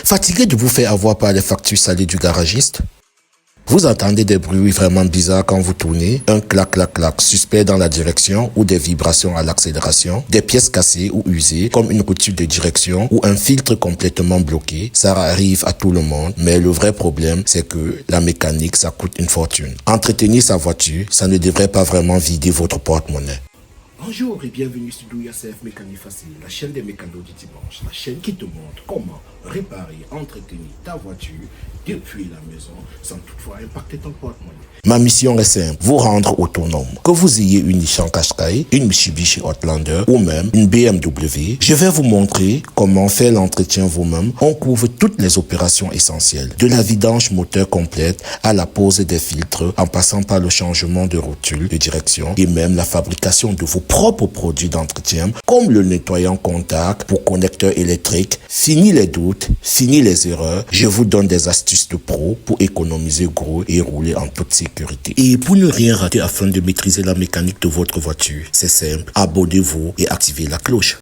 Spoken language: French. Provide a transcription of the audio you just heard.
Fatigué de vous faire avoir par les factures salées du garagiste? Vous entendez des bruits vraiment bizarres quand vous tournez, un clac clac clac suspect dans la direction ou des vibrations à l'accélération, des pièces cassées ou usées comme une rupture de direction ou un filtre complètement bloqué. Ça arrive à tout le monde, mais le vrai problème c'est que la mécanique ça coûte une fortune. Entretenir sa voiture, ça ne devrait pas vraiment vider votre porte-monnaie. Bonjour et bienvenue sur Do Yourself Mécanique Facile, la chaîne des mécanos du dimanche, la chaîne qui te montre comment réparer, entretenir ta voiture depuis la maison sans toutefois impacter ton porte-monnaie. Ma mission est simple, vous rendre autonome. Que vous ayez une Nissan Qashqai, une Mitsubishi Outlander ou même une BMW, je vais vous montrer comment faire l'entretien vous-même. On couvre toutes les opérations essentielles, de la vidange moteur complète à la pose des filtres, en passant par le changement de rotule, de direction et même la fabrication de vos propres produits d'entretien comme le nettoyant contact pour connecteurs électriques. Fini les doutes, fini les erreurs. Je vous donne des astuces de pro pour économiser gros et rouler en toute sécurité. Et pour ne rien rater afin de maîtriser la mécanique de votre voiture, c'est simple, abonnez-vous et activez la cloche.